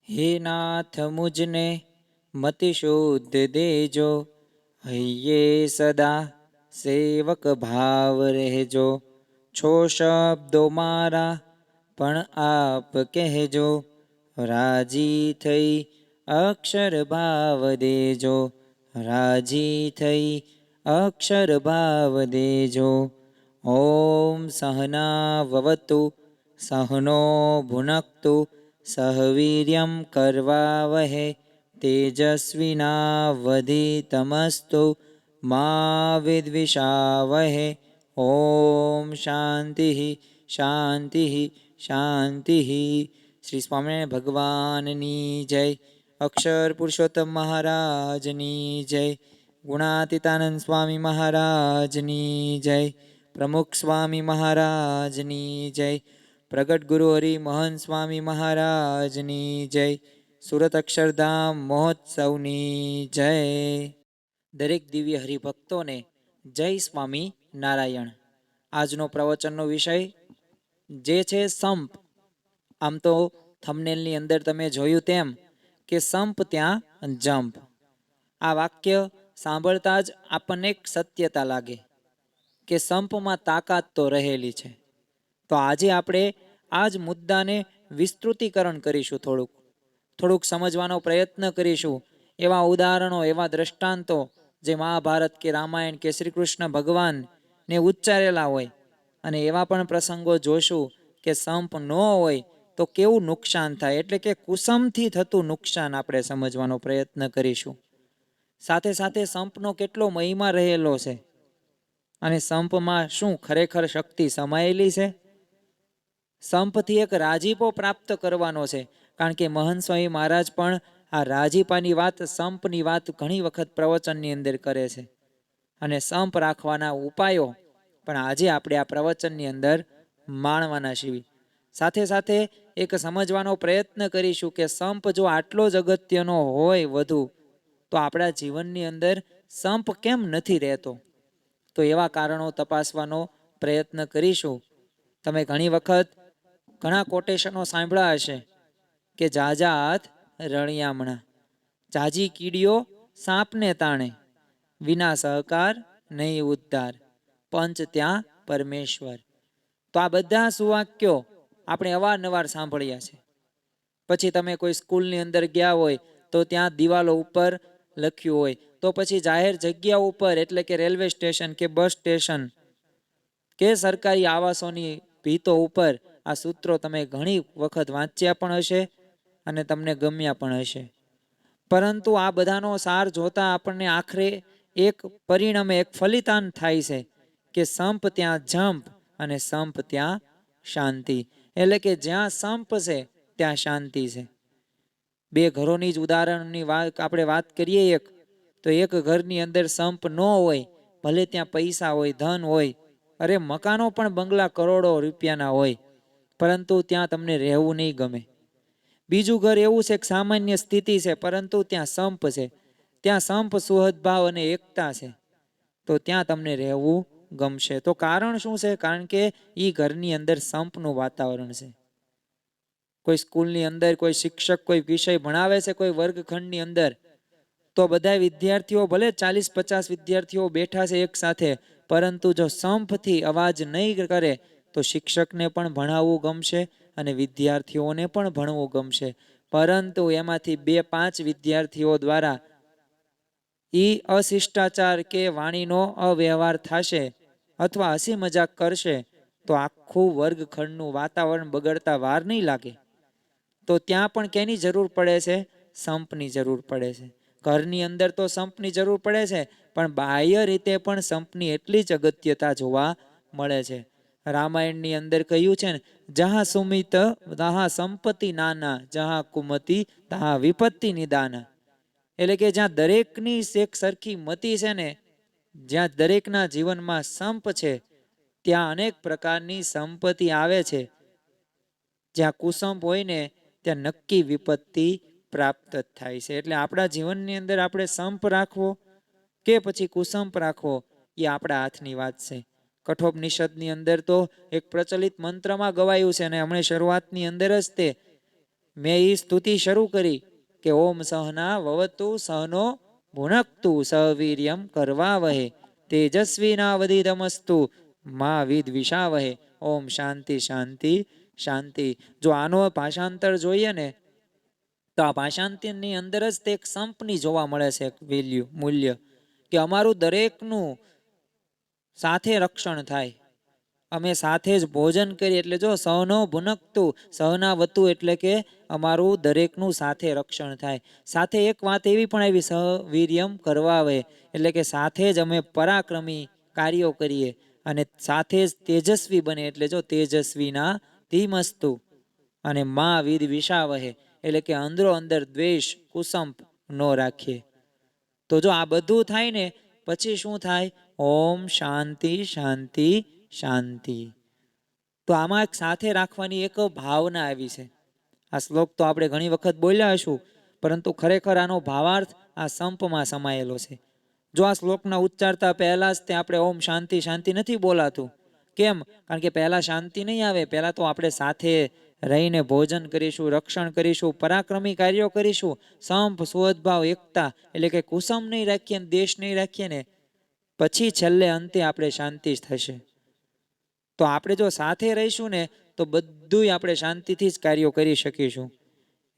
હે નાથ મુજને મતિ શુદ્ધ દેજો, હૈયે સદા સેવક ભાવ રહેજો. છો શબ્દો મારા પણ આપ કહેજો, રાજી થઈ અક્ષર ભાવ દેજો, રાજી થઈ અક્ષર ભાવ દેજો. ઓમ સહના વવતુ સહનો ભુનક્તુ સહ વીર્યમ કર્વાવહે તેજસ્વિનાવધીતમસ્તુ મા વિદ્વિષાવહે. ઓમ શાંતિ શાંતિ શાંતિ. શ્રી સ્વામિનારાયણ ભગવાનની જય. અક્ષર પુરુષોત્તમ મહારાજની જય. ગુણાતીતાનંદ સ્વામી મહારાજની જય. પ્રમુખ સ્વામી મહારાજની જય. પ્રગટ ગુરુ હરિ મહંત સ્વામી મહારાજની જય. સુરત અક્ષરધામ મહોત્સવની જય. દરેક દિવ્ય હરિભક્તોને જય સ્વામી નારાયણ. આજનો પ્રવચનનો વિષય જે છે સંપ. આમ તો થંબનેલની અંદર તમે જોયું તેમ કે સંપ ત્યાં જંપ. આ વાક્ય સાંભળતા જ આપણને એક સત્યતા લાગે કે સંપમાં તાકાત તો રહેલી છે. તો આજે આપણે આ જ મુદ્દાને વિસ્તૃતીકરણ કરીશું. થોડુંક સમજવાનો પ્રયત્ન કરીશું. એવા ઉદાહરણો, એવા દ્રષ્ટાંતો જે મહાભારત કે રામાયણ કે શ્રી કૃષ્ણ ભગવાનને ઉચ્ચારેલા હોય, અને એવા પણ પ્રસંગો જોશું કે સંપ ન હોય તો કેવું નુકસાન થાય, એટલે કે કુસમથી થતું નુકસાન આપણે સમજવાનો પ્રયત્ન કરીશું. સાથે સાથે સંપનો કેટલો મહિમા રહેલો છે, અને સંપમાં શું ખરેખર શક્તિ સમાયેલી છે. સંપથી એક રાજીપો પ્રાપ્ત કરવાનો છે, કારણ કે મહંત સ્વામી મહારાજ પણ આ રાજીપાની વાત, સંપની વાત ઘણી વખત પ્રવચનની અંદર કરે છે. અને સંપ રાખવાના ઉપાયો પણ આજે આપણે આ પ્રવચનની અંદર માણવાના છીએ. સાથે સાથે એક સમજવાનો પ્રયત્ન કરીશું કે સંપ જો આટલો જ અગત્યનો હોય વધુ, તો આપણા જીવનની અંદર સંપ કેમ નથી રહેતો, તો એવા કારણો તપાસવાનો પ્રયત્ન કરીશું. તમે ઘણી વખત ઘણા કોટેશનો સાંભળ્યા હશે કે જાજા હાથ રળિયામણા, જાજી કીડીઓ સાપને તાણે, વિના સહકાર નહીં ઉદ્ધાર, પંચ ત્યાં પરમેશ્વર. તો આ બધા સુવાક્યો આપણે અવારનવાર સાંભળ્યા છે. પછી તમે કોઈ સ્કૂલની અંદર ગયા હોય તો ત્યાં દિવાલો ઉપર લખ્યું હોય, તો પછી જાહેર જગ્યા ઉપર એટલે કે રેલવે સ્ટેશન કે બસ સ્ટેશન કે સરકારી આવાસોની ભીતો ઉપર આ સૂત્રો તમે ઘણી વખત વાંચ્યા પણ હશે અને તમને ગમ્યા પણ હશે. પરંતુ આ બધાનો સાર જોતા આપણને આખરે એક પરિણામે એક ફલિતાંત થાય છે કે સંપ ત્યાં જંપ અને સંપ ત્યાં શાંતિ. એટલે કે જ્યાં સંપ છે ત્યાં શાંતિ છે. બે ઘરોની જ ઉદાહરણની આપણે વાત કરીએ. તો એક ઘરની અંદર સંપ ન હોય, ભલે ત્યાં પૈસા હોય, ધન હોય, અરે મકાનો પણ બંગલા કરોડો રૂપિયાના હોય, પરંતુ ત્યાં તમને રહેવું નહીં ગમે. બીજું ઘર એવું છે કે સામાન્ય સ્થિતિ છે, પરંતુ ત્યાં સંપ છે, ત્યાં સંપ, સુહદભાવ અને એકતા છે, તો ત્યાં તમને રહેવું ગમશે. તો કારણ શું છે? કારણ કે એ ઘરની અંદર સંપનું વાતાવરણ છે. કોઈ સ્કૂલની અંદર કોઈ શિક્ષક કોઈ વિષય ભણાવે છે કોઈ વર્ગખંડની અંદર, તો બધા વિદ્યાર્થીઓ, ભલે 40-50 વિદ્યાર્થીઓ બેઠા છે એક સાથે, પરંતુ જો સંપથી અવાજ નહીં કરે તો શિક્ષકને પણ ભણાવવું ગમશે અને વિદ્યાર્થીઓને પણ ભણવું ગમશે. પરંતુ એમાંથી 2-5 વિદ્યાર્થીઓ દ્વારા અશિષ્ટાચાર કે વાણીનો અવ્યવહાર થશે અથવા હસી મજાક કરશે, તો આખું વર્ગખંડનું વાતાવરણ બગડતા વાર નહીં લાગે. તો ત્યાં પણ કેની જરૂર પડે છે? સંપની જરૂર પડે છે. ઘરની અંદર તો સંપની જરૂર પડે છે, પણ બાહ્ય રીતે પણ સંપની એટલી જ અગત્યતા જોવા મળે છે. રામાયણની અંદર કહ્યું છે ને, જહા સુમિત તહા સંપત્તિ નાના, જહા કુમતિ તહા વિપત્તિ નિદાના. એટલે કે જ્યાં દરેકની એક સરખી મતિ છે ને, જ્યાં દરેકના જીવનમાં સંપ છે, ત્યાં અનેક પ્રકારની સંપત્તિ આવે છે. જ્યાં કુસંપ હોય ને ત્યાં નક્કી વિપત્તિ પ્રાપ્ત થાય છે. એટલે આપણા જીવનની અંદર આપણે સંપ રાખવો કે પછી કુસંપ રાખવો, એ આપણા હાથની વાત છે. કઠોપનિષદની અંદર તો એક પ્રચલિત મંત્રમાં ગવાયું છે, અને હમણાં શરૂઆતની અંદર જ તે મેં એ સ્તુતિ શરૂ કરી કે ઓમ સહના વવતુ સહનો ભુનક્તુ સવીર્યમ કરવા વહે તેજસ્વીનાવધિતમસ્તુ મા વિદ્વિષાવહે. ઓમ શાંતિ શાંતિ શાંતિ. જો આનો ભાષાંતર જોઈએ ને તો આ ભાષાંતરની અંદર જ તે એક સંપની જોવા મળે છે વેલ્યુ મૂલ્ય, કે અમારું દરેકનું સાથે રક્ષણ થાય, અમે સાથે જ ભોજન કરીએ. એટલે જો સહનો ભુનકતું સહનાવતું એટલે કે અમારું દરેકનું સાથે રક્ષણ થાય. સાથે એક વાત એવી પણ આવી સવીર્યમ કરવાવે, એટલે કે સાથે જ અમે પરાક્રમી કાર્યો કરીએ અને સાથે જ તેજસ્વી બને. એટલે જો તેજસ્વીના ધીમસ્તુ અને મા વિદ વિષાવહે, એટલે કે અંદરો અંદર દ્વેષ કુસંપ ન રાખીએ. તો જો આ બધું થાય ને પછી શું થાય? ઓમ શાંતિ શાંતિ શાંતિ. તો આમાં એક સાથે રાખવાની એક ભાવના આવી છે. આ શ્લોક તો આપણે ઘણી વખત બોલ્યા હશું, પરંતુ ખરેખર આનો ભાવાર્થ આ સંપમાં સમાયેલો છે. જો આ શ્લોકના ઉચ્ચારતા પહેલા જ તે આપણે ઓમ શાંતિ શાંતિ નથી બોલાતું. કેમ? કારણ કે પહેલા શાંતિ નહીં આવે. પહેલા તો આપણે સાથે રહીને ભોજન કરીશું, રક્ષણ કરીશું, પરાક્રમી કાર્યો કરીશું, સંપ સ્વભાવ એકતા એટલે કે કુસમ નહીં રાખીએ ને દેશ નહીં રાખીએ ને પછી છેલ્લે અંતે આપણે શાંતિ જ થશે. તો આપણે જો સાથે રહીશું ને તો બધું આપણે શાંતિથી જ કાર્યો કરી શકીશું.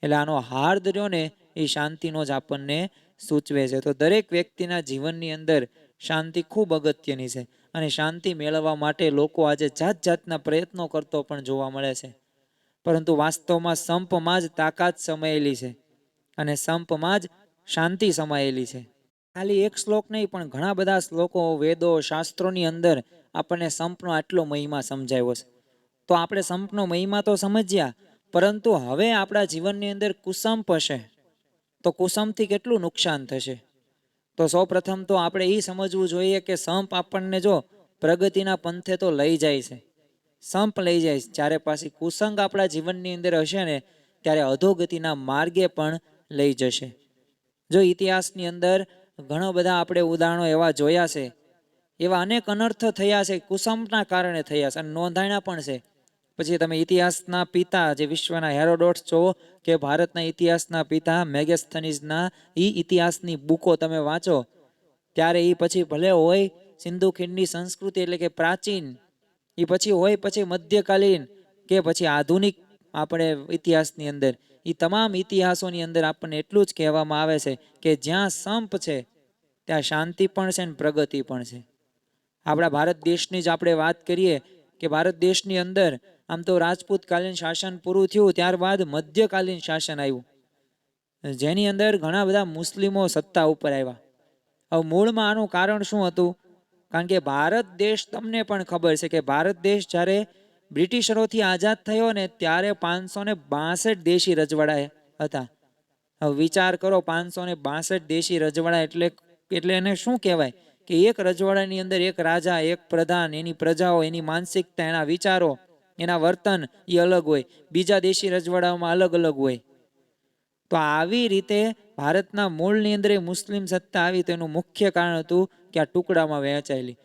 એટલે આનો હાર્દ રહ્યો ને એ શાંતિનો જ આપણને સૂચવે છે. તો દરેક વ્યક્તિના જીવનની અંદર શાંતિ ખૂબ અગત્યની છે અને શાંતિ મેળવવા માટે લોકો આજે જાત જાતના પ્રયત્નો કરતો પણ જોવા મળે છે. પરંતુ વાસ્તવમાં સંપમાં જ તાકાત સમાયેલી છે અને સંપમાં જ શાંતિ સમાયેલી છે. ખાલી એક શ્લોક નહીં પણ ઘણા બધા શ્લોકો વેદો શાસ્ત્રોની અંદર આપણને સંપનો આટલો મહિમા સમજાવ્યો છે. તો આપણે સંપનો મહિમા તો સમજ્યા, પરંતુ હવે આપણા જીવનની અંદર કુસંપ હશે તો કુસંપથી કેટલું નુકસાન થશે. તો સૌ પ્રથમ તો આપણે એ સમજવું જોઈએ કે સંપ આપણને જો પ્રગતિના પંથે તો લઈ જાય છે, સંપ લઈ જાય છે, જ્યારે પાછી કુસંગ આપણા જીવનની અંદર હશે ને ત્યારે અધોગતિના માર્ગે પણ લઈ જશે. જો ઇતિહાસની અંદર ઘણા બધા આપણે ઉદાહરણો એવા જોયા છે, એવા અનેક અનર્થ થયા છે કુસંપના કારણે થયા છે અને નોંધાણા પણ છે. પછી તમે ઇતિહાસના પિતા જે વિશ્વના હેરોડોટ્સ જોવો કે ભારતના ઇતિહાસના પિતા મેગેસ્થનીઝના ઇતિહાસની બુકો તમે વાંચો ત્યારે એ પછી ભલે હોય સિંધુ ખીણની સંસ્કૃતિ એટલે કે પ્રાચીન, એ પછી હોય પછી મધ્યકાલીન કે પછી આધુનિક આપણે ઇતિહાસની અંદર, એ તમામ ઇતિહાસોની અંદર આપણને એટલું જ કહેવામાં આવે છે કે જ્યાં સંપ છે ત્યાં શાંતિ પણ છે અને પ્રગતિ પણ છે. આપણા ભારત દેશની જ આપણે વાત કરીએ કે ભારત દેશની અંદર આમ તો રાજપૂતકાલીન શાસન પૂરું થયું ત્યારબાદ મધ્યકાલીન શાસન આવ્યું, જેની અંદર ઘણા બધા મુસ્લિમો સત્તા ઉપર આવ્યા. હવે મૂળમાં આનું કારણ શું હતું? કારણ કે ભારત દેશ, તમને પણ ખબર છે કે ભારત દેશ જ્યારે બ્રિટિશરોથી આઝાદ થયો ને ત્યારે 562 દેશી રજવાડા હતા. હવે વિચાર કરો, 562 દેશી રજવાડા એટલે એને શું કહેવાય કે એક રજવાડાની અંદર એક રાજા, એક પ્રધાન, એની પ્રજાઓ, એની માનસિકતા, એના વિચારો, એના વર્તન એ અલગ હોય, બીજા દેશી રજવાડાઓમાં અલગ અલગ હોય. તો આવી રીતે ભારતના મૂળની અંદર મુસ્લિમ સત્તા આવી તો એનું મુખ્ય કારણ હતું કે આ ટુકડામાં વહેંચાયેલી.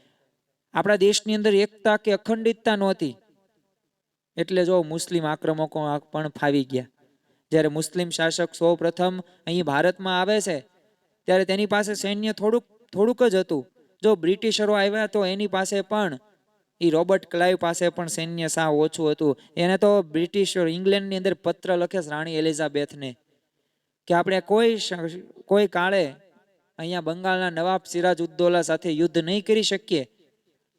આપણા દેશની અંદર એકતા કે અખંડિતતા નહોતી, એટલે જો મુસ્લિમ આક્રમકો પણ ફાવી ગયા. જ્યારે મુસ્લિમ શાસક સૌ પ્રથમ અહીં ભારતમાં આવે છે ત્યારે તેની પાસે સૈન્ય થોડુંક જ હતું. જો બ્રિટિશરો આવ્યા તો એની પાસે પણ, એ રોબર્ટ ક્લાઇવ પાસે પણ સૈન્ય સાવ ઓછું હતું. એને તો બ્રિટિશરો ઇંગ્લેન્ડની અંદર પત્ર લખે રાણી એલિઝાબેથને કે આપણે કોઈ કાળે અહીંયા બંગાળના નવાબ સિરાજ ઉદ્દૌલા સાથે યુદ્ધ નહીં કરી શકીએ,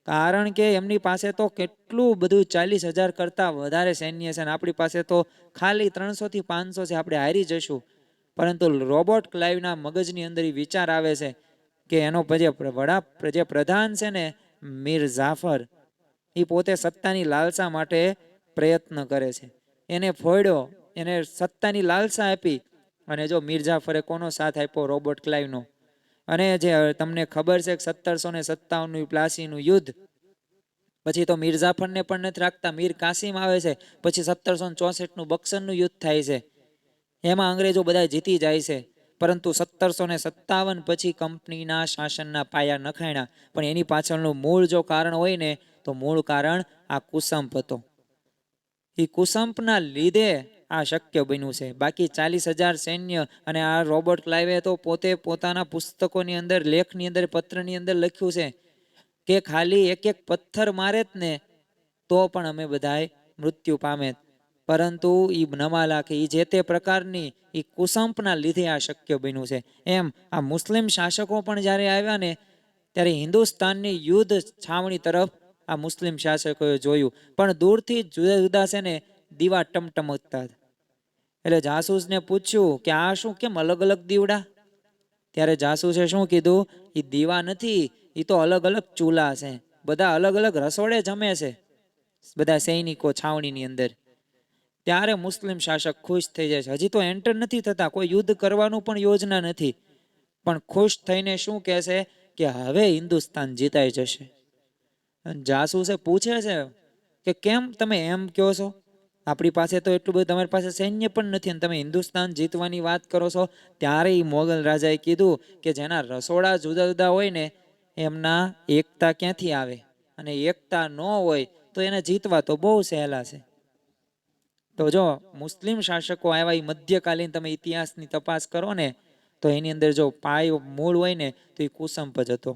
કારણ કે એમની પાસે તો કેટલું બધું 40,000 કરતાં વધારે સૈન્ય છે અને આપણી પાસે તો ખાલી 300 થી 500 છે, આપણે હારી જશું. પરંતુ રોબર્ટ ક્લાઇવના મગજની અંદર વિચાર આવે છે કે એનો જે પ્રધાન છે ને મીર જાફર, એ પોતે સત્તાની લાલસા માટે પ્રયત્ન કરે છે. એને ફોડ્યો, એને સત્તાની લાલસા આપી અને જો મીર જાફરે કોનો સાથ આપ્યો? રોબર્ટ ક્લાઇવનો. અને જે તમને ખબર છે 1757 પ્લાસીનું યુદ્ધ, પછી તો મીર જાફરને પણ નથી રાખતા, મીર કાસિમ આવે છે, પછી 1764 બક્સરનું યુદ્ધ થાય છે, એમાં અંગ્રેજો બધા જીતી જાય છે. પરંતુ 1757 પછી કંપનીના શાસનના પાયા નખાણ્યા. પણ એની પાછળનું મૂળ જો કારણ હોય ને તો મૂળ કારણ આ કુસંપ હતો. એ કુસંપના લીધે આ શક્ય બન્યું છે. બાકી 40,000 સૈન્ય અને આ રોબર્ટ ક્લાઇવે તો પોતે પોતાના પુસ્તકોની અંદર, લેખની અંદર, પત્રની અંદર લખ્યું છે કે ખાલી એક એક પથ્થર મારે જ ને તો પણ અમે બધાય મૃત્યુ પામે. પરંતુ એ નમાલા કે એ જે તે પ્રકારની એ કુસંપના લીધે આ શક્ય બન્યું છે. એમ આ મુસ્લિમ શાસકો પણ જ્યારે આવ્યા ને ત્યારે હિન્દુસ્તાનની યુદ્ધ છાવણી તરફ આ મુસ્લિમ શાસકોએ જોયું, પણ દૂરથી જુદા જુદા છે ને દીવા ટમટમકતા. એટલે જાસૂસને પૂછ્યું કે આ શું, કેમ અલગ અલગ દીવડા? ત્યારે જાસૂસે શું કીધું, એ દીવા નથી, એ તો અલગ અલગ ચૂલા છે, બધા અલગ અલગ રસોડે જમે છે બધા સૈનિકો છાવણીની અંદર. ત્યારે મુસ્લિમ શાસક ખુશ થઈ જાય છે. હજી તો એન્ટર નથી થતા, કોઈ યુદ્ધ કરવાનું પણ યોજના નથી, પણ ખુશ થઈને શું કહે છે કે હવે હિન્દુસ્તાન જીતાઈ જશે. જાસૂસે પૂછે છે કે કેમ તમે એમ કહો છો? આપણી પાસે તો એટલું બધું, તમારી પાસે સૈન્ય પણ નથી અને તમે હિન્દુસ્તાન જીતવાની વાત કરો છો. ત્યારે એ મોગલ રાજાએ કીધું કે જેના રસોડા જુદા જુદા હોય ને એમના એકતા ક્યાંથી આવે, અને એકતા ન હોય તો એને જીતવા તો બહુ સહેલા છે. તો જો મુસ્લિમ શાસકો આવ્યા, એ મધ્યકાલીન તમે ઇતિહાસની તપાસ કરો ને તો એની અંદર જો પાયો મૂળ હોય ને તો એ કુસંપ જ હતો.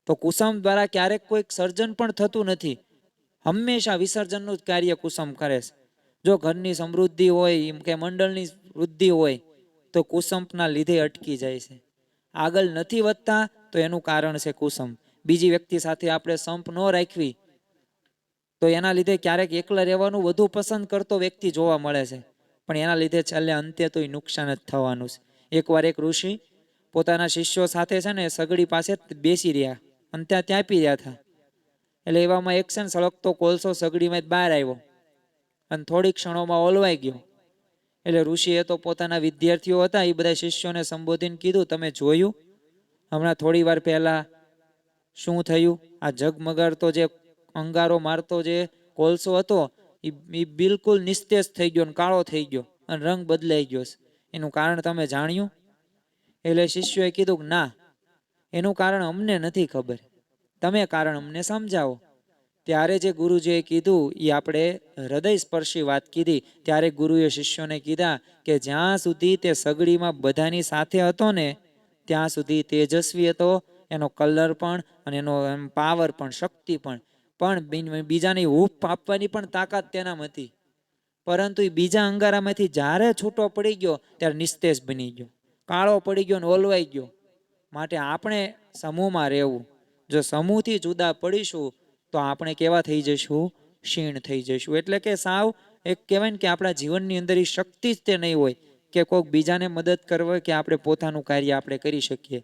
તો કુસંપ દ્વારા ક્યારેક કોઈક સર્જન પણ થતું નથી, હંમેશા વિસર્જનનું જ કાર્ય કુસંપ કરે છે. જો ઘરની સમૃદ્ધિ હોય કે મંડળની વૃદ્ધિ હોય તો કુસંપના લીધે અટકી જાય છે. આગળ નથી વધતા તો એનું કારણ છે કુસંપ. બીજી વ્યક્તિ સાથે આપણે સંપ ન રાખવી તો એના લીધે ક્યારેક એકલા રહેવાનું વધુ પસંદ કરતો વ્યક્તિ જોવા મળે છે, પણ એના લીધે છેલ્લે અંતે તો એ નુકસાન જ થવાનું છે. એકવાર એક ઋષિ પોતાના શિષ્યો સાથે છે ને સગડી પાસે બેસી રહ્યા અને ત્યાં ત્યાંપી રહ્યા હતા. એટલે એવામાં એક છે ને સળગતો કોલસો સગડીમાં બહાર આવ્યો અને થોડીક ક્ષણોમાં ઓલવાઈ ગયો. એટલે ઋષિએ તો પોતાના વિદ્યાર્થીઓ હતા એ બધા શિષ્યોને સંબોધીને કીધું, તમે જોયું હમણાં થોડી વાર પહેલા શું થયું? આ ઝગમગાડતો જે અંગારો મારતો જે કોલસો હતો એ બિલકુલ નિસ્તેજ થઈ ગયો, કાળો થઈ ગયો અને રંગ બદલાઈ ગયો. એનું કારણ તમે જાણ્યું? એટલે શિષ્યોએ કીધું કે ના, એનું કારણ અમને નથી ખબર, તમે કારણ અમને સમજાવો. ત્યારે જે ગુરુજીએ કીધું એ આપણે હૃદય સ્પર્શી વાત કીધી. ત્યારે ગુરુએ શિષ્યોને કીધા કે જ્યાં સુધી તે સગડીમાં બધાની સાથે હતો ને ત્યાં સુધી તેજસ્વી હતો, એનો કલર પણ અને એનો પાવર પણ, શક્તિ પણ બીજાની હૂફ આપવાની પણ તાકાત તેનામાં હતી. પરંતુ એ બીજા અંગારામાંથી જ્યારે છૂટો પડી ગયો ત્યારે નિસ્તેજ બની ગયો, કાળો પડી ગયો ને ઓલવાઈ ગયો. માટે આપણે સમૂહમાં રહેવું. જો સમૂહથી જુદા પડીશું તો આપણે કેવા થઈ જઈશું? ક્ષીણ થઈ જઈશું. એટલે કે સાવ એક કહેવાય ને કે આપણા જીવનની અંદર એ શક્તિ જ તે નહીં હોય કે કોઈક બીજાને મદદ કરવા કે આપણે પોતાનું કાર્ય આપણે કરી શકીએ.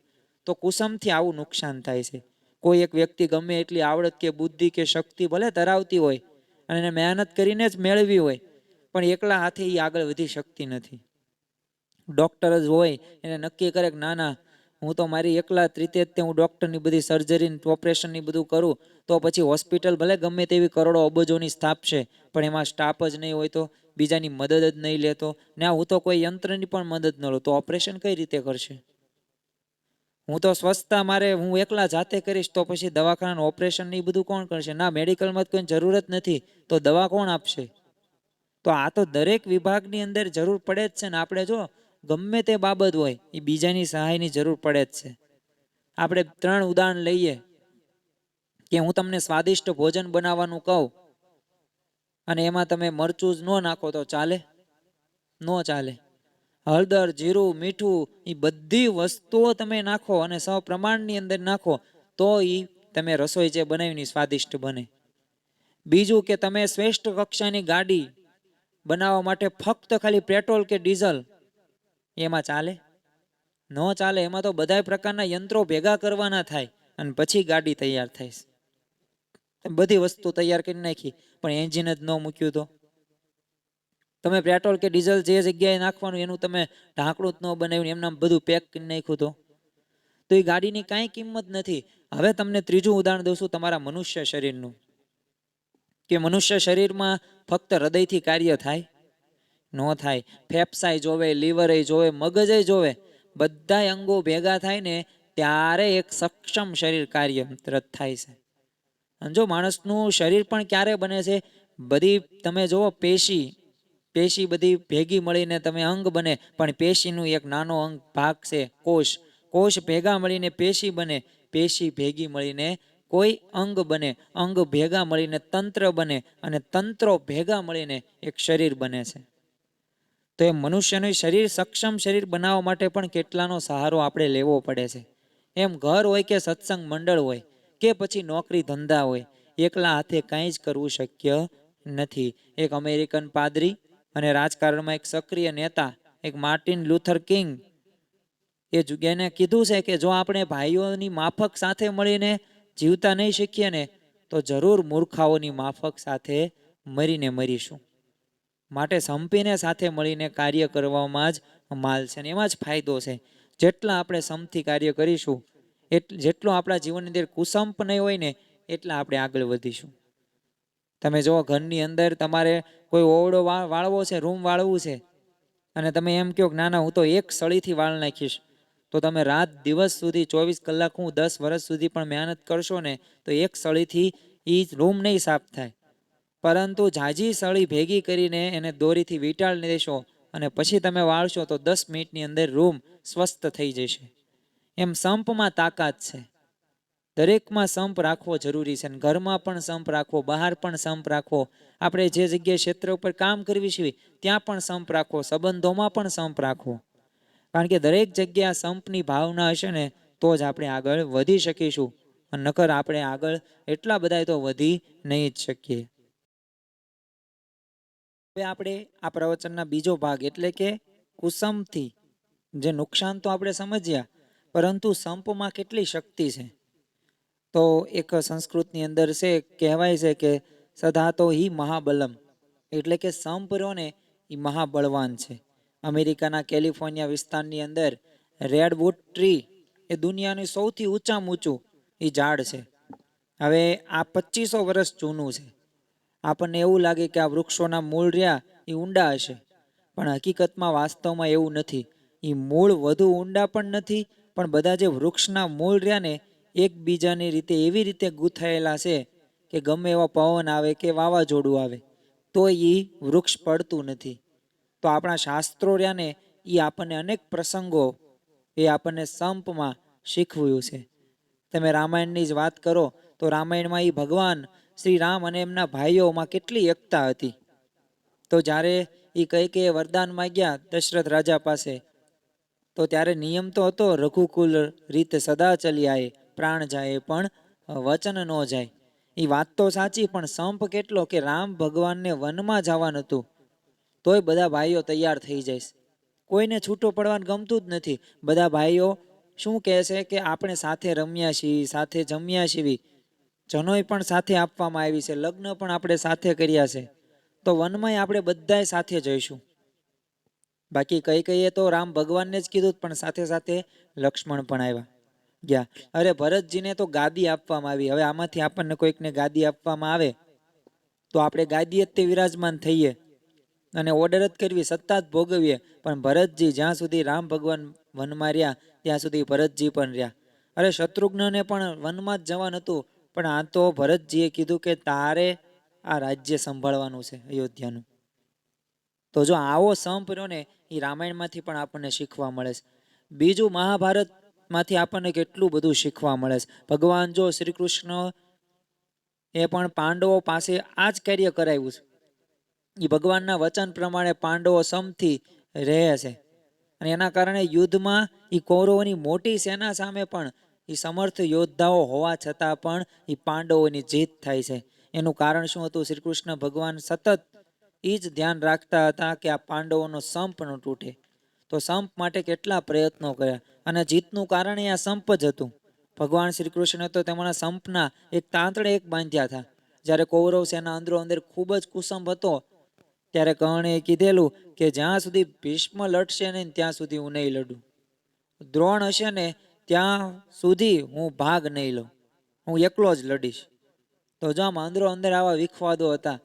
તો કુસંપથી આવું નુકસાન થાય છે. કોઈ એક વ્યક્તિ ગમે એટલી આવડત કે બુદ્ધિ કે શક્તિ ભલે ધરાવતી હોય અને એને મહેનત કરીને જ મેળવી હોય, પણ એકલા હાથે એ આગળ વધી શકતી નથી. ડૉક્ટર જ હોય એને નક્કી કરે કે ના ના, હું તો મારી એકલા રીતે જ હું ડૉક્ટરની બધી સર્જરી ઓપરેશનની બધું કરું, તો પછી હોસ્પિટલ ભલે ગમે તેવી કરોડો અબજોની સ્થાપશે પણ એમાં સ્ટાફ જ નહીં હોય તો, બીજાની મદદ જ નહીં લેતો, ને હું તો કોઈ યંત્રની પણ મદદ ન લો તો ઓપરેશન કઈ રીતે કરશે? હું તો સ્વચ્છતા મારે હું એકલા જાતે કરીશ તો પછી દવાખાનાનું ઓપરેશન ને બધું કોણ કરશે? ના, મેડિકલમાં કોઈ જરૂર જ નથી તો દવા કોણ આપશે? તો આ તો દરેક વિભાગની અંદર જરૂર પડે જ છે ને. આપણે જો ગમે તે બાબત હોય એ બીજાની સહાયની જરૂર પડે જ છે. આપણે 3 ઉદાહરણ લઈએ કે હું તમને સ્વાદિષ્ટ ભોજન બનાવવાનું કહું અને એમાં તમે મરચું જ ન નાખો તો ચાલે? ન ચાલે. હળદર, જીરું, મીઠું એ બધી વસ્તુઓ તમે નાખો અને સપ્રમાણની અંદર નાખો તો એ તમે રસોઈ જે બનાવીને સ્વાદિષ્ટ બને. બીજું કે તમે શ્રેષ્ઠ કક્ષાની ગાડી બનાવવા માટે ફક્ત ખાલી પેટ્રોલ કે ડીઝલ, એમાં ચાલે? ન ચાલે. એમાં તો બધા પ્રકારના યંત્રો ભેગા કરવાના થાય અને પછી ગાડી તૈયાર થાય. બધી વસ્તુ તૈયાર કરી નાખી પણ એન્જિન જ ન મૂક્યું તો? તમે પેટ્રોલ કે ડીઝલ જે જગ્યાએ નાખવાનું એનું તમે ઢાંકણું જ ન બનાવ્યું, એમના બધું પેક કરી નાખ્યું તો એ ગાડીની કાંઈ કિંમત નથી. હવે તમને ત્રીજું ઉદાહરણ દઉં છું તમારા મનુષ્ય શરીરનું, કે મનુષ્ય શરીરમાં ફક્ત હૃદયથી કાર્ય થાય? ન થાય. ફેફસાઈ જોવે, લીવરે જોવે, મગજે જોવે, બધા અંગો ભેગા થાય ને ત્યારે એક સક્ષમ શરીર કાર્યરત થાય છે. અને જો માણસનું શરીર પણ ક્યારે બને છે? બધી તમે જુઓ પેશી પેશી બધી ભેગી મળીને તમે અંગ બને, પણ પેશીનું એક નાનો અંગ ભાગ છે કોષ. કોષ ભેગા મળીને પેશી બને, પેશી ભેગી મળીને કોઈ અંગ બને, અંગ ભેગા મળીને તંત્ર બને, અને તંત્રો ભેગા મળીને એક શરીર બને છે. તો એ મનુષ્યનું શરીર સક્ષમ શરીર બનાવવા માટે પણ કેટલાનો સહારો આપણે લેવો પડે છે. એમ ઘર હોય કે સત્સંગ મંડળ હોય કે પછી નોકરી ધંધા હોય, એકલા હાથે કાંઈ જ કરવું શક્ય નથી. એક અમેરિકન પાદરી અને રાજકારણમાં એક સક્રિય નેતા એક માર્ટિન લ્યુથર કિંગ એ જગ્યાને કીધું છે કે જો આપણે ભાઈઓની માફક સાથે મળીને જીવતા નહીં શીખીએ ને તો જરૂર મૂર્ખાઓની માફક સાથે મરીને મરીશું. માટે સંપીને સાથે મળીને કાર્ય કરવામાં જ માલ છે અને એમાં જ ફાયદો છે. જેટલા આપણે સમથી કાર્ય કરીશું, જેટલો આપણા જીવનની અંદર કુસંપ નહીં હોય ને એટલા આપણે આગળ વધીશું. તમે જો ઘરની અંદર તમારે કોઈ ઓરડો વાળવો છે, રૂમ વાળવું છે, અને તમે એમ કહો કે ના ના હું તો એક સળીથી વાળ નાખીશ, તો તમે રાત દિવસ સુધી 24 કલાક હું 10 વર્ષ સુધી પણ મહેનત કરશો ને તો એક સળીથી એ રૂમ નહીં સાફ થાય. પરંતુ ઝાઝી સળી ભેગી કરીને એને દોરીથી વીંટાળી દેશો અને પછી તમે વાળશો તો 10 મિનિટની અંદર રૂમ સ્વસ્થ થઈ જશે. એમ સંપમાં તાકાત છે. દરેકમાં સંપ રાખવો જરૂરી છે. ઘરમાં પણ સંપ રાખવો, બહાર પણ સંપ રાખવો, આપણે જે જગ્યાએ ક્ષેત્ર ઉપર કામ કરવી છે ત્યાં પણ સંપ રાખવો, સંબંધોમાં પણ સંપ રાખવો. કારણ કે દરેક જગ્યા સંપની ભાવના હશે ને તો જ આપણે આગળ વધી શકીશું, નકર આપણે આગળ એટલા બધા તો વધી નહીં જ શકીએ. હવે આપણે આ પ્રવચનના બીજો ભાગ એટલે કે કુસંપથી જે નુકસાન તો આપણે સમજ્યા, પરંતુ સંપમાં કેટલી શક્તિ છે. તો એક સંસ્કૃતની અંદર છે, કહેવાય છે કે સધાતો હિ મહાબલમ, એટલે કે સંપ રહ્યો ને એ મહાબળવાન છે. અમેરિકાના કેલિફોર્નિયા વિસ્તારની અંદર રેડવુડ ટ્રી એ દુનિયાનું સૌથી ઊંચામાં ઊંચું એ ઝાડ છે. હવે આ 2500 વર્ષ જૂનું છે. આપણને એવું લાગે કે આ વૃક્ષોના મૂળ રહ્યા એ ઊંડા હશે, પણ હકીકતમાં વાસ્તવમાં એવું નથી. એ મૂળ વધુ ઊંડા પણ નથી, પણ બધા જે વૃક્ષના મૂળ રહ્યા ને એકબીજાની રીતે એવી રીતે ગૂંથાયેલા છે કે ગમે એવા પવન આવે કે વાવાઝોડું આવે તો એ વૃક્ષ પડતું નથી. તો આપણા શાસ્ત્રો રહ્યા ને એ આપણને અનેક પ્રસંગો એ આપણને સંપમાં શીખવ્યું છે. તમે રામાયણની જ વાત કરો તો રામાયણમાં એ ભગવાન શ્રી રામ અને એમના ભાઈઓમાં કેટલી એકતા હતી. તો જ્યારે એ કૈકેયીએ વરદાન માંગ્યા દશરથ રાજા પાસે, તો ત્યારે નિયમ તો હતો રઘુકુલ રીત સદા ચલી આએ, પ્રાણ જાય પણ વચન ન જાય. એ વાત તો સાચી, પણ સંપ કેટલો કે રામ ભગવાનને વનમાં જવાનું હતું તોય બધા ભાઈઓ તૈયાર થઈ જાય. કોઈને છૂટો પડવાનું ગમતું જ નથી. બધા ભાઈઓ શું કહે છે કે આપણે સાથે રમ્યા છીએ, સાથે જમ્યા છીએ, જનોય પણ સાથે આપવામાં આવી છે, લગ્ન પણ આપણે સાથે કર્યા છે, તો વનમાં આપણે બધાય સાથે જઈશું. બાકી કૈકેયીએ તો રામ ભગવાનને જ કીધું, પણ સાથે સાથે લક્ષ્મણ પણ આવ્યા ગયા. અરે ભરતજીને તો ગાદી આપવામાં આવી. હવે આમાંથી આપણને કોઈકને ગાદી આપવામાં આવે તો આપણે ગાદીએ જ તે વિરાજમાન થઈએ અને ઓર્ડર જ કરવી, સત્તા જ ભોગવીએ. પણ ભરતજી જ્યાં સુધી રામ ભગવાન વનમાં રહ્યા ત્યાં સુધી ભરતજી પણ રહ્યા. અરે શત્રુઘ્નને પણ વનમાં જ જવાનું હતું, પણ આ તો ભરતજીએ કીધું કે તારે આ રાજ્ય સંભાળવાનું છે અયોધ્યાનું. તો જો આવો સંપ રહ્યો ને એ રામાયણમાંથી પણ આપણને શીખવા મળે છે. બીજું મહાભારતમાંથી આપણને કેટલું બધું શીખવા મળે છે. ભગવાન જો શ્રી કૃષ્ણ એ પણ પાંડવો પાસે આ જ કાર્ય કરાવ્યું છે. એ ભગવાનના વચન પ્રમાણે પાંડવો સમથી રહે છે અને એના કારણે યુદ્ધમાં એ કૌરવોની મોટી સેના સામે પણ એ સમર્થ યોદ્ધાઓ હોવા છતાં પણ એ પાંડવોની જીત થાય છે. એનું કારણ શું હતું? શ્રી કૃષ્ણ ભગવાન સતત એ જ ધ્યાન રાખતા હતા કે આ પાંડવોનો સંપ ન તૂટે. તો સંપ માટે કેટલા પ્રયત્નો કર્યા અને જીતનું કારણ એ આ સંપ જ હતું. ભગવાન શ્રી કૃષ્ણ તો તેમના સંપના એક તાંતડે એક બાંધ્યા હતા. જ્યારે કૌરવ સેના અંદરો અંદર ખૂબ જ કુસંપ હતો ત્યારે કર્ણે કીધેલું કે જ્યાં સુધી ભીષ્મ લડશે ને ત્યાં સુધી હું નહીં લડું, દ્રોણ હશે ને ત્યાં સુધી હું ભાગ નહીં લઉં, હું એકલો જ લડીશ. તો જો આમ અંદરો અંદર આવા વિખવાદો હતા.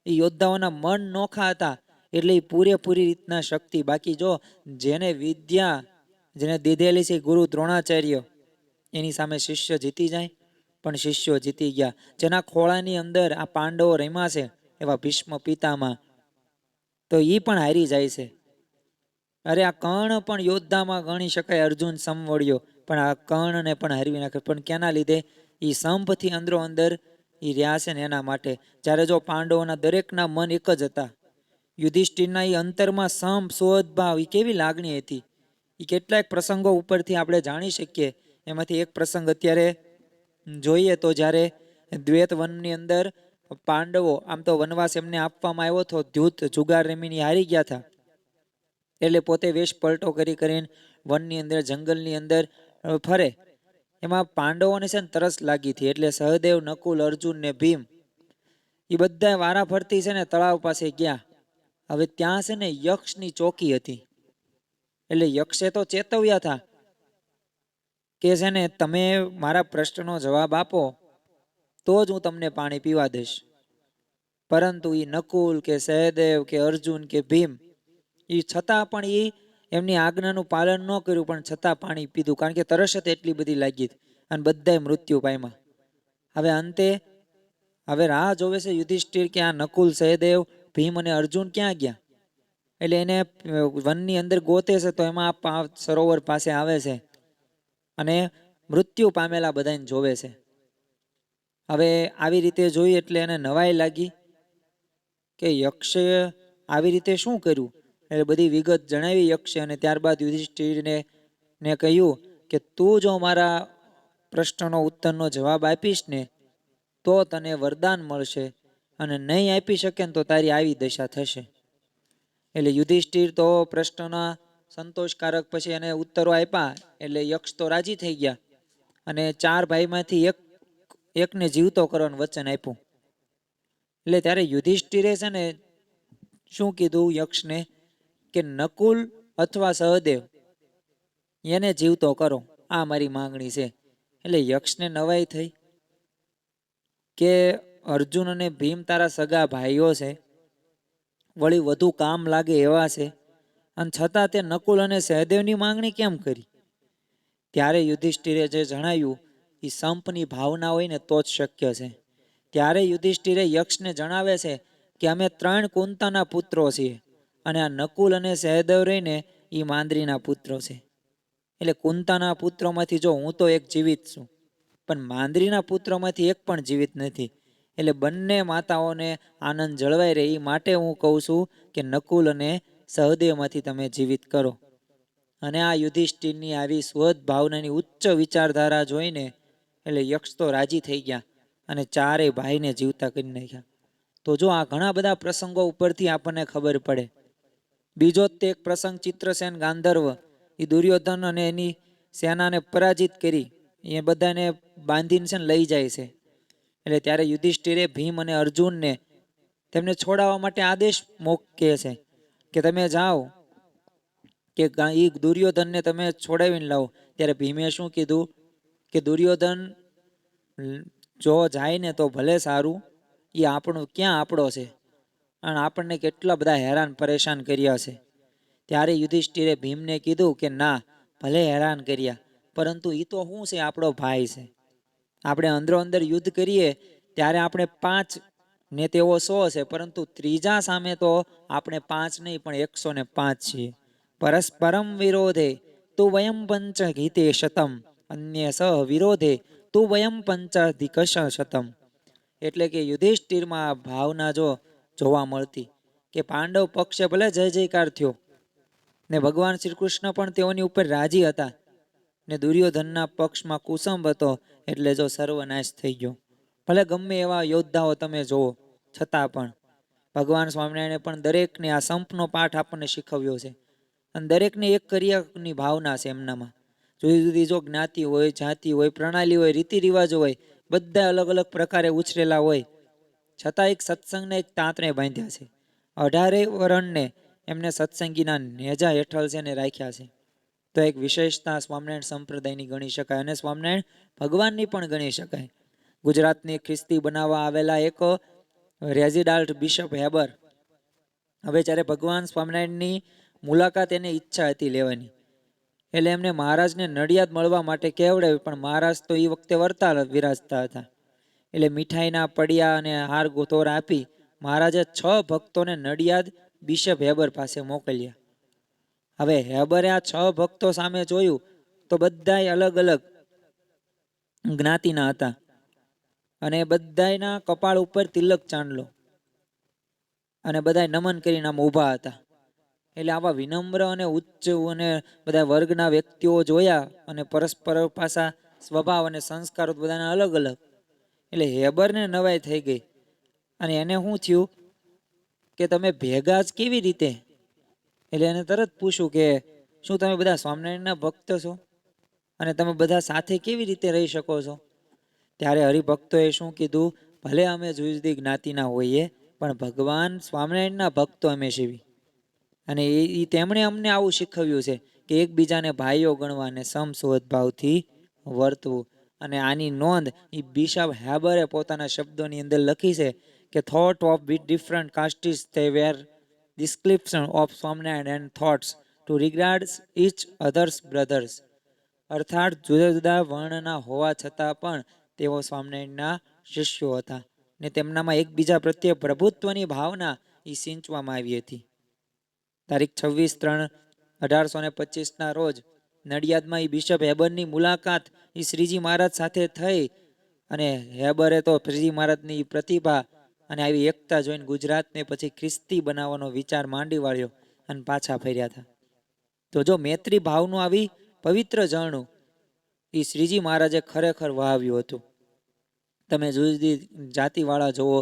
એ યોદ્ધાઓના મન નોખા હતા એટલે એ પૂરેપૂરી રીતના શક્તિ. બાકી જો જેને વિદ્યા જેને દીધેલી છે ગુરુ દ્રોણાચાર્ય, એની સામે શિષ્ય જીતી જાય, પણ શિષ્યો જીતી ગયા. જેના ખોળાની અંદર આ પાંડવો રમ્યા છે એવા ભીષ્મ પિતામહ, તો એ પણ હારી જાય છે. અરે આ કર્ણ પણ યોદ્ધામાં ગણી શકાય, અર્જુન સમવડ્યો, પણ આ કર્ણને પણ હરવી નાખે. પણ કેના લીધે? એ સંપથી અંદરો અંદર એ રહ્યા છે ને એના માટે. જ્યારે જો પાંડવોના દરેકના મન એક જ હતા. યુધિષ્ઠિરના એ અંતરમાં સંપ સ્વભાવ એ કેવી લાગણી હતી એ કેટલાક પ્રસંગો ઉપરથી આપણે જાણી શકીએ. એમાંથી એક પ્રસંગ અત્યારે જોઈએ તો જ્યારે દ્વૈત વનની અંદર પાંડવો, આમ તો વનવાસ એમને આપવામાં આવ્યો હતો, ધ્યુત જુગાર રમીને હારી ગયા હતા, એટલે પોતે વેશ પલટો કરીને વનની અંદર જંગલની અંદર ફરે. એમાં પાંડવોને છે ને તરસ લાગી હતી, એટલે સહદેવ, નકુલ, અર્જુન ને ભીમ એ બધા વારા ફરતી છે ને તળાવ પાસે ગયા. હવે ત્યાં છે ને યક્ષની ચોકી હતી, એટલે યક્ષે તો ચેતવ્યા હતા કે છે ને તમે મારા પ્રશ્નનો જવાબ આપો તો જ હું તમને પાણી પીવા દઈશ. પરંતુ એ નકુલ કે સહદેવ કે અર્જુન કે ભીમ એ છતાં પણ એ એમની આજ્ઞાનું પાલન ન કર્યું, પણ છતાં પાણી પીધું, કારણ કે તરસ જ એટલી બધી લાગી અને બધાય મૃત્યુ પામ્યા. હવે અંતે હવે રાહ જોવે છે યુધિષ્ઠિર કે આ નકુલ, સહદેવ, ભીમ અને અર્જુન ક્યાં ગયા. એટલે એને વનની અંદર ગોતે છે, તો એમાં સરોવર પાસે આવે છે અને મૃત્યુ પામેલા બધાને જોવે છે. હવે આવી રીતે જોઈ એટલે એને નવાઈ લાગી કે યક્ષે આવી રીતે શું કર્યું. એટલે બધી વિગત જણાવી યક્ષે, અને ત્યારબાદ યુધિષ્ઠિરને કહ્યું કે તું જો મારા પ્રશ્નનો ઉત્તરનો જવાબ આપીશ ને તો તને વરદાન મળશે, અને નહીં આપી શકે ને તો તારી આવી દશા થશે. એટલે યુધિષ્ઠિર તો પ્રશ્નના સંતોષકારક પછી એને ઉત્તરો આપ્યા, એટલે યક્ષ તો રાજી થઈ ગયા અને 4 ભાઈમાંથી એકને જીવતો કરવાનું વચન આપ્યું. એટલે ત્યારે યુધિષ્ઠિરે છે ને શું કીધું યક્ષને કે નકુલ અથવા સહદેવ એને જીવતો કરો, આ મારી માંગણી છે. એટલે યક્ષને નવાઈ થઈ કે અર્જુન અને ભીમ તારા સગા ભાઈઓ છે, વળી વધુ કામ લાગે એવા છે, અને છતાં તે નકુલ અને સહદેવની માંગણી કેમ કરી. ત્યારે યુધિષ્ઠિરે જે જણાવ્યું એ સંપની ભાવના હોય ને તો જ શક્ય છે. ત્યારે યુધિષ્ઠિરે યક્ષને જણાવે છે કે અમે 3 કુંતાના પુત્રો છીએ, અને આ નકુલ અને સહદેવ રહીને એ માંદ્રીના પુત્રો છે. એટલે કુંતાના પુત્રોમાંથી જો હું તો એક જીવિત છું, પણ માંદ્રીના પુત્રોમાંથી એક પણ જીવિત નથી. એટલે બંને માતાઓને આનંદ જળવાઈ રહે એ માટે હું કહું છું કે નકુલ અને સહદેવમાંથી તમે જીવિત કરો. અને આ યુધિષ્ઠિરની આવી સ્વદ ભાવનાની ઉચ્ચ વિચારધારા જોઈને એટલે યક્ષ તો રાજી થઈ ગયા અને 4 ભાઈને જીવતા કરી નાખ્યા. તો જો આ ઘણા બધા પ્રસંગો ઉપરથી આપણને ખબર પડે. બીજો તે એક પ્રસંગ ચિત્રસેન ગાંધર્વ એ દુર્યોધન અને એની સેનાને પરાજિત કરી એ બધાને બાંધીને છે ને લઈ જાય છે. એટલે ત્યારે યુધિષ્ઠિરે ભીમ અને અર્જુનને તેમને છોડાવવા માટે આદેશ મોકલે છે કે તમે જાઓ કે એ દુર્યોધનને તમે છોડાવીને લાવો. ત્યારે ભીમે શું કીધું કે દુર્યોધન જો જાય ને તો ભલે સારું, એ આપણું ક્યાં આપણો છે, અને આપણને કેટલા બધા હેરાન પરેશાન કર્યા છે. ત્યારે યુધિષ્ઠિરે ભીમને કીધું કે ના, ભલે હેરાન કર્યા, પરંતુ એ તો શું છે, આપણો ભાઈ છે. આપણે અંદરો અંદર યુદ્ધ કરીએ ત્યારે આપણે 5 ને તેઓ 100 છે, પરંતુ ત્રીજા સામે તો આપણે 5 નહીં પણ 105 છીએ. પરસ્પરમ વિરોધે તું વયમ પંચ ગીતે શતમ, અન્ય સહ વિરોધે તું વયમ પંચાધિક શતમ. એટલે કે યુધિષ્ઠિરમાં ભાવના જો જોવા મળતી કે પાંડવ પક્ષે ભલે જય જયકાર થયો ને ભગવાન શ્રી કૃષ્ણ પણ તેઓની ઉપર રાજી હતા, ને દુર્યોધનના પક્ષમાં કુસંભ હતો, એટલે જો સર્વનાશ થઈ ગયો. ભલે ગમે એવા યોદ્ધાઓ તમે જુઓ, છતાં પણ ભગવાન સ્વામિનારાયણે પણ દરેકને આ સંપનો પાઠ આપણને શીખવ્યો છે, અને દરેકને એક કર્યાની ભાવના છે એમનામાં. જુદી જુદી જો જ્ઞાતિ હોય, જાતિ હોય, પ્રણાલી હોય, રીતિ રિવાજો હોય, બધા અલગ અલગ પ્રકારે ઉછરેલા હોય, છતાં એક સત્સંગને એક તાંતણે બાંધ્યા છે. 18 વરણને એમને સત્સંગીના નેજા હેઠળ છે ને રાખ્યા છે. તો એક વિશેષતા સ્વામિનારાયણ સંપ્રદાયની ગણી શકાય, અને સ્વામિનારાયણ ભગવાનની પણ ગણી શકાય. ગુજરાતની ખ્રિસ્તી બનાવવા આવેલા એક રેઝિડાલ્ટ બિશપ હેબર, હવે જ્યારે ભગવાન સ્વામિનારાયણની મુલાકાત એને ઈચ્છા હતી લેવાની, એટલે એમને મહારાજને નડિયાદ મળવા માટે કહેવડાવ્યું, પણ મહારાજ તો એ વખતે વરતાલ વિરાજતા હતા. એટલે મીઠાઈના પડિયા અને હાર ગોતોર આપી મહારાજે 6 ભક્તોને નડિયાદ બિશપ હેબર પાસે મોકલ્યા. હવે હેબરે આ 6 ભક્તો સામે જોયું તો બધાય અલગ અલગ જ્ઞાતિના હતા અને બધાયના કપાળ ઉપર તિલક ચાંદલો અને બધાય નમન કરીને આમ ઊભા હતા. એટલે આવા વિનમ્ર અને ઉચ્ચ અને બધા વર્ગના વ્યક્તિઓ જોયા અને પરસ્પર પાસા સ્વભાવ અને સંસ્કારો બધાના અલગ અલગ. એટલે હેબરને નવાઈ થઈ ગઈ અને એને શું થયું કે તમે ભેગા જ કેવી રીતે? એટલે એને તરત પૂછ્યું કે શું તમે બધા સ્વામિનારાયણના ભક્ત છો અને તમે બધા સાથે કેવી રીતે રહી શકો છો? ત્યારે હરિભક્તોએ શું કીધું, ભલે અમે જુદી જુદી જ્ઞાતિના હોઈએ પણ ભગવાન સ્વામિનારાયણના ભક્તો અમે છીએ. અને એ તેમણે અમને આવું શીખવ્યું છે કે એકબીજાને ભાઈઓ ગણવા અને સમસોદભાવથી વર્તવું. અને આની નોંધ એ બિશપ હેબરે પોતાના શબ્દોની અંદર લખી છે કે thought of with different castes તે were description of Swaminarayan and thoughts to regard each others brothers. અર્થાત જુદા જુદા વર્ણના હોવા છતાં પણ તેઓ સ્વામિનારાયણના શિષ્યો હતા ને તેમનામાં એકબીજા પ્રત્યે પ્રભુત્વની ભાવના એ સિંચવામાં આવી હતી. તારીખ 26/3/1825 રોજ નડિયાદમાં એ બિશપ હેબરની મુલાકાત એ શ્રીજી મહારાજ સાથે થઈ અને હેબરે તો શ્રીજી મહારાજની પ્રતિભા અને આવી એકતા જોઈને ગુજરાતને પછી ખ્રિસ્તી બનાવવાનો વિચાર માંડી વાળ્યો અને પાછા ફર્યા હતા. તો જો મૈત્રી ભાવનું આવી પવિત્ર ઝરણું એ શ્રીજી મહારાજે ખરેખર વહાવ્યું હતું. તમે જુદી જુદી જાતિવાળા જુઓ,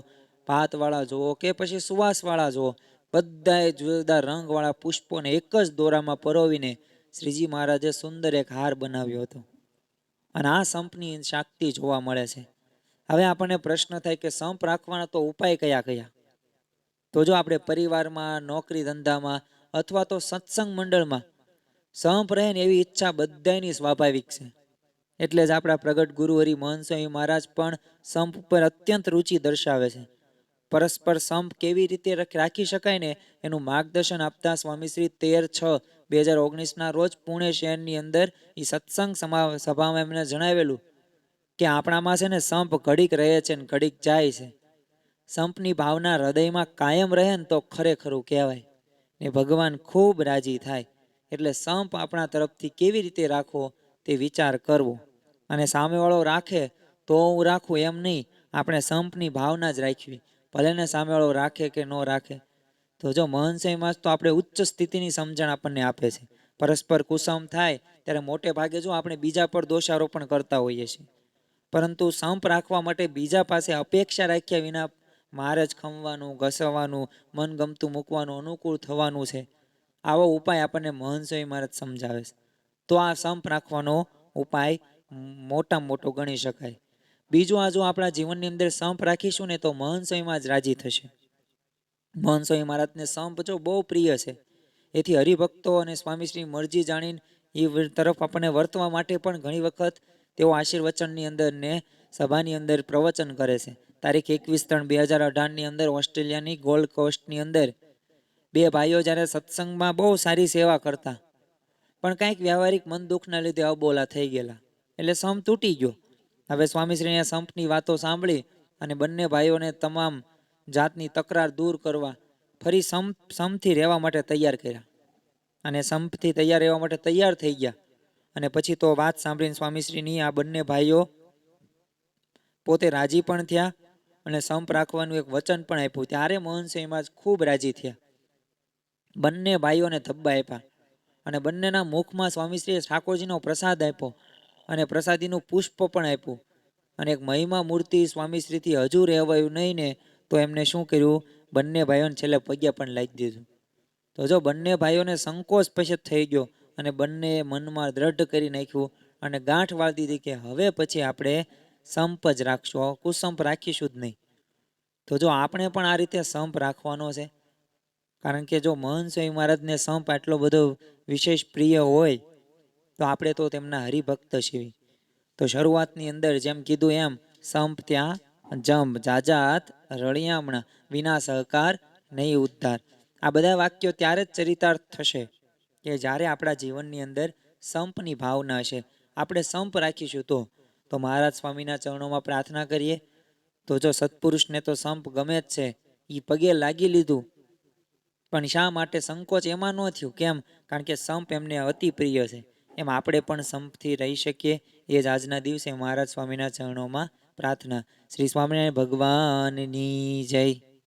ભાતવાળા જુઓ કે પછી સુવાસવાળા જુઓ, બધાએ જુદા જુદા રંગવાળા પુષ્પોને એક જ દોરામાં પરોવીને શ્રીજી મહારાજે સુંદર એક હાર બનાવ્યો હતો. અને આ સંપની શક્તિ જોવા મળે છે. હવે આપણને પ્રશ્ન થાય કે સંપ રાખવાના તો ઉપાય કયા કયા? તો જો આપણે પરિવારમાં, નોકરી ધંધામાં અથવા તો સત્સંગ મંડળમાં સંપ રહે ને એવી ઈચ્છા બધાની સ્વાભાવિક છે. એટલે જ આપણા પ્રગટ ગુરુ હરિ મહંત સ્વામી મહારાજ પણ સંપ ઉપર અત્યંત રુચિ દર્શાવે છે. પરસ્પર સંપ કેવી રીતે રાખી શકાય ને એનું માર્ગદર્શન આપતા સ્વામી શ્રી 13/6/2019 રોજ પુણે શહેરની અંદર એ સત્સંગ સભામાં એમને જણાવેલું કે આપણામાં છે ને સંપ ઘડીક રહે છે ને ઘડીક જાય છે. સંપની ભાવના હૃદયમાં કાયમ રહે ને તો ખરેખરું કહેવાય ને ભગવાન ખૂબ રાજી થાય. એટલે સંપ આપણા તરફથી કેવી રીતે રાખવો તે વિચાર કરવો. અને સામેવાળો રાખે તો હું રાખું એમ નહીં, આપણે સંપની ભાવના જ રાખવી, ભલે ને સામેવાળો રાખે કે ન રાખે. તો જો મહંત સ્વામી તો આપણે ઉચ્ચ સ્થિતિની સમજણ આપણને આપે છે. પરસ્પર કુસમ થાય ત્યારે મોટે ભાગે જો આપણે બીજા પર દોષારોપણ કરતા હોઈએ છીએ, પરંતુ સંપ રાખવા માટે બીજા પાસે અપેક્ષા રાખ્યા વિના મારે જ ખમવાનું, ઘસવાનું, મન ગમતું મૂકવાનું, અનુકૂળ થવાનું છે, આવો ઉપાય આપણને મહંત સ્વામી મહારાજ સમજાવે છે. તો આ સંપ રાખવાનો ઉપાય મોટામાં મોટો ગણી શકાય. બીજું, આ જો આપણા જીવનની અંદર સંપ રાખીશું ને તો મહંત સ્વામીમાં જ રાજી થશે. મહંત સ્વામી મહારાજને સંપ જો બહુ પ્રિય છે. એથી હરિભક્તો અને સ્વામીશ્રી મરજી જાણીને એ તરફ આપણને વર્તવા માટે પણ ઘણી વખત તેઓ આશીર્વચનની અંદર ને સભાની અંદર પ્રવચન કરે છે. તારીખ 21/3/2018 અંદર ઓસ્ટ્રેલિયાની ગોલ્ડ કોસ્ટની અંદર 2 ભાઈઓ જ્યારે સત્સંગમાં બહુ સારી સેવા કરતા પણ કંઈક વ્યવહારિક મન દુઃખના લીધે અબોલા થઈ ગયેલા. એટલે સંપ તૂટી ગયો. હવે સ્વામીશ્રીએ સંપની વાતો સાંભળી અને બંને ભાઈઓને તમામ જાતની તકરાર દૂર કરવા ફરી સંપથી રહેવા માટે તૈયાર કર્યા અને સંપથી તૈયાર રહેવા માટે તૈયાર થઈ ગયા. અને પછી તો વાત સાંભળીને સ્વામીશ્રીની આ બંને ભાઈઓ પોતે રાજી પણ થયા અને સંપ રાખવાનું એક વચન પણ આપ્યું. ત્યારે મહંત સ્વામી ખૂબ રાજી થયા. બંને ભાઈઓને ધબ્બા આપ્યા અને બંનેના મુખમાં સ્વામીશ્રીએ ઠાકોરજીનો પ્રસાદ આપ્યો અને પ્રસાદીનું પુષ્પ પણ આપ્યું. અને એક મહિમા મૂર્તિ સ્વામીશ્રીથી હજુ રહેવાયું નહીં ને તો એમને શું કર્યું, બંને ભાઈઓને છેલ્લે પગે પણ લાગી દીધું. તો જો બંને ભાઈઓને સંકોચ પછી થઈ ગયો અને બંને મનમાં દ્રઢ કરી નાખ્યું અને ગાંઠ વાળી દીધી કે હવે પછી આપણે સંપ જ રાખશું, કુસંપ રાખીશું જ નહીં. તો જો આપણે પણ આ રીતે સંપ રાખવાનો છે. કારણ કે જો મહંત સ્વામી મહારાજને સંપ આટલો બધો વિશેષ પ્રિય હોય તો આપણે તો તેમના હરિભક્ત છીએ. તો શરૂઆતની અંદર જેમ કીધું એમ સંપ ત્યાં જંપ, જાજાત રળિયામણા, વિના સહકાર નહીં ઉદ્ધાર. આ બધા વાક્યો ત્યારે જ ચરિતાર્થ થશે કે જ્યારે આપણા જીવનની અંદર સંપની ભાવના હશે. આપણે સંપ રાખીશું તો મહારાજ સ્વામીના ચરણોમાં પ્રાર્થના કરીએ. તો જો સત્પુરુષને તો સંપ ગમે જ છે, એ પગે લાગી લીધું પણ શા માટે સંકોચ એમાં ન થયું? કેમ? કારણ કે સંપ એમને અતિ પ્રિય છે. એમ આપણે પણ સંપથી રહી શકીએ એ જ આજના દિવસે મહારાજ સ્વામીના ચરણોમાં પ્રાર્થના. શ્રી સ્વામિનારાયણ ભગવાનની જય.